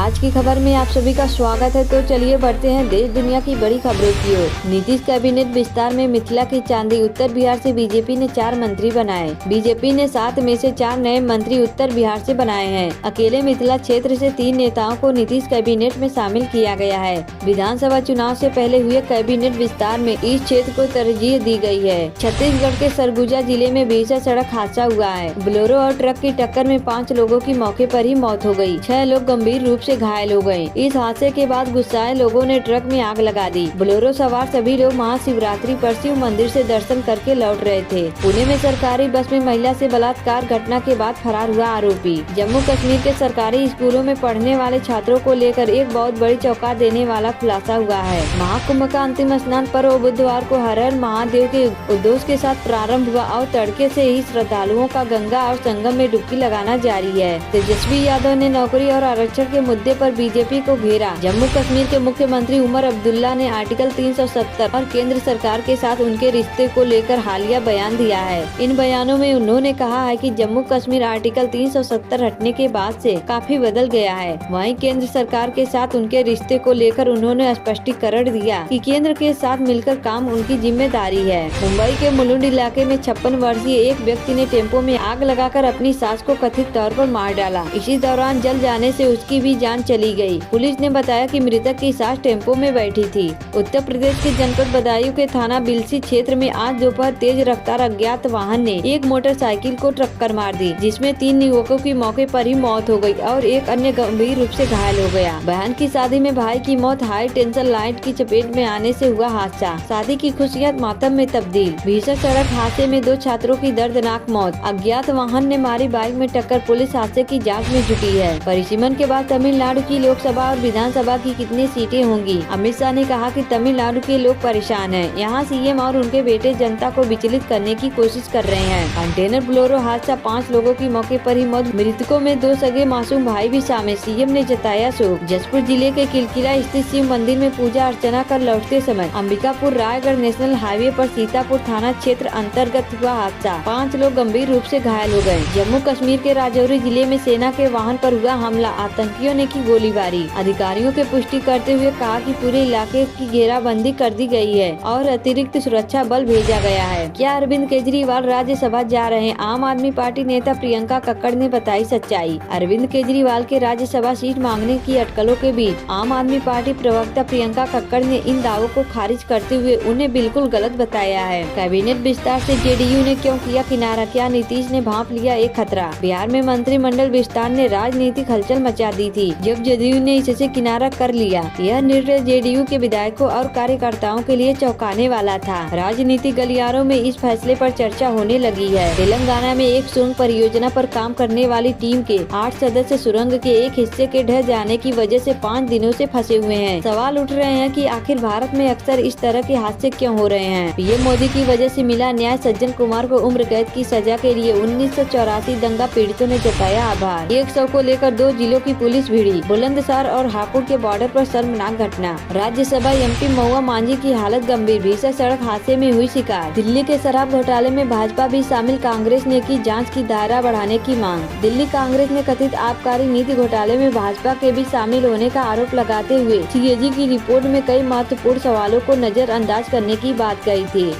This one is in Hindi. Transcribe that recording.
आज की खबर में आप सभी का स्वागत है। तो चलिए बढ़ते हैं देश दुनिया की बड़ी खबरों की ओर। नीतीश कैबिनेट विस्तार में मिथिला की चांदी। उत्तर बिहार से बीजेपी ने 4 मंत्री बनाए। बीजेपी ने 7 में से 4 नए मंत्री उत्तर बिहार से बनाए हैं। अकेले मिथिला क्षेत्र से 3 नेताओं को नीतीश कैबिनेट में शामिल किया गया है। विधानसभा चुनाव से पहले हुए कैबिनेट विस्तार में इस क्षेत्र को तरजीह दी गई है। छत्तीसगढ़ के सरगुजा जिले में भीषण सड़क हादसा हुआ है। बोलेरो और ट्रक की टक्कर में 5 लोगों की मौके पर ही मौत हो गई। 6 लोग गंभीर रूप से घायल हो गए। इस हादसे के बाद गुस्साए लोगों ने ट्रक में आग लगा दी। बोलेरो सवार सभी लोग महाशिवरात्रि पर शिव मंदिर से दर्शन करके लौट रहे थे। पुणे में सरकारी बस में महिला से बलात्कार घटना के बाद फरार हुआ आरोपी। जम्मू कश्मीर के सरकारी स्कूलों में पढ़ने वाले छात्रों को लेकर एक बहुत बड़ी चौंका देने वाला खुलासा हुआ है। महाकुंभ का अंतिम स्नान पर्व बुधवार को हर हर महादेव के उद्घोष के साथ प्रारंभ हुआ और तड़के से ही श्रद्धालुओं का गंगा और संगम में डुबकी लगाना जारी है। तेजस्वी यादव ने नौकरी और आरक्षण के मुद्दे पर बीजेपी को घेरा। जम्मू कश्मीर के मुख्यमंत्री उमर अब्दुल्ला ने आर्टिकल 370 और केंद्र सरकार के साथ उनके रिश्ते को लेकर हालिया बयान दिया है। इन बयानों में उन्होंने कहा है कि जम्मू कश्मीर आर्टिकल 370 हटने के बाद से काफी बदल गया है। वहीं केंद्र सरकार के साथ उनके रिश्ते को लेकर उन्होंने स्पष्टीकरण दिया कि केंद्र के साथ मिलकर काम उनकी जिम्मेदारी है। मुंबई के मुलुंड इलाके में 56 वर्षीय एक व्यक्ति ने टेम्पो में आग लगाकर अपनी सास को कथित तौर पर मार डाला। इसी दौरान जल जाने से उसकी भी जान चली गई। पुलिस ने बताया कि मृतक की सास टेम्पो में बैठी थी। उत्तर प्रदेश के जनपद बदायूं के थाना बिलसी क्षेत्र में आज दोपहर तेज रफ्तार अज्ञात वाहन ने एक मोटरसाइकिल को टक्कर मार दी, जिसमें 3 युवकों की मौके पर ही मौत हो गई और एक अन्य गंभीर रूप से घायल हो गया। बहन की शादी में भाई की मौत। हाई टेंशन लाइन की चपेट में आने से हुआ हादसा। शादी की खुशियां मातम में तब्दील। भीषण सड़क हादसे में 2 छात्रों की दर्दनाक मौत। अज्ञात वाहन ने मारी बाइक में टक्कर। पुलिस हादसे की जांच में जुटी है। परिसीमन के बाद तमिलनाडु की लोकसभा और विधानसभा की कितनी सीटें होंगी? अमित शाह ने कहा कि तमिलनाडु के लोग परेशान हैं। यहाँ सीएम और उनके बेटे जनता को विचलित करने की कोशिश कर रहे हैं। कंटेनर बोलेरो हादसा, 5 लोगों की मौके पर ही मौत। मृतकों में 2 सगे मासूम भाई भी शामिल। सीएम ने जताया शोक। जसपुर जिले के किलकिला स्थित शिव मंदिर में पूजा अर्चना कर लौटते समय अंबिकापुर रायगढ़ नेशनल हाईवे पर सीतापुर थाना क्षेत्र अंतर्गत हुआ हादसा। 5 लोग गंभीर रूप से घायल हो गए। जम्मू कश्मीर के राजौरी जिले में सेना के वाहन पर हुआ हमला। आतंकियों ने की गोलीबारी। अधिकारियों के पुष्टि करते हुए कहा कि पूरे इलाके की घेराबंदी कर दी गई है और अतिरिक्त सुरक्षा बल भेजा गया है। क्या अरविंद केजरीवाल राज्यसभा जा रहे हैं? आम आदमी पार्टी नेता प्रियंका कक्कड़ ने बताई सच्चाई। अरविंद केजरीवाल के राज्यसभा सीट मांगने की अटकलों के बीच आम आदमी पार्टी प्रवक्ता प्रियंका कक्कड़ ने इन दावों को खारिज करते हुए उन्हें बिल्कुल गलत बताया है। कैबिनेट विस्तार से जेडीयू ने क्यों किया किनारा? क्या नीतीश ने भांप लिया एक खतरा? बिहार में मंत्रिमंडल विस्तार ने राजनीतिक हलचल मचा दी थी, जब जेडीयू ने इससे किनारा कर लिया। यह निर्णय जेडीयू के विधायकों और कार्यकर्ताओं के लिए चौंकाने वाला था। राजनीतिक गलियारों में इस फैसले पर चर्चा होने लगी है। तेलंगाना में एक सुरंग परियोजना पर काम करने वाली टीम के 8 सदस्य सुरंग के एक हिस्से के ढह जाने की वजह से 5 दिनों से फंसे हुए हैं। सवाल उठ रहे हैं कि आखिर भारत में अक्सर इस तरह के हादसे क्यों हो रहे हैं? पीएम मोदी की वजह से मिला न्याय। सज्जन कुमार को उम्र कैद की सजा के लिए 1984 दंगा पीड़ितों ने जताया आभार। 100 को लेकर 2 जिलों की पुलिस भिड़ी। बुलंदशहर और हापुड़ के बॉर्डर पर शर्मनाक घटना। राज्यसभा एमपी महुआ मांझी की हालत गंभीर। भीषण सड़क हादसे में हुई शिकार। दिल्ली के शराब घोटाले में भाजपा भी शामिल। कांग्रेस ने की जांच की दायरा बढ़ाने की मांग। दिल्ली कांग्रेस ने कथित आबकारी नीति घोटाले में भाजपा के भी शामिल होने का आरोप लगाते हुए सीएजी की रिपोर्ट में कई महत्वपूर्ण सवालों को नजरअंदाज करने की बात कही थी।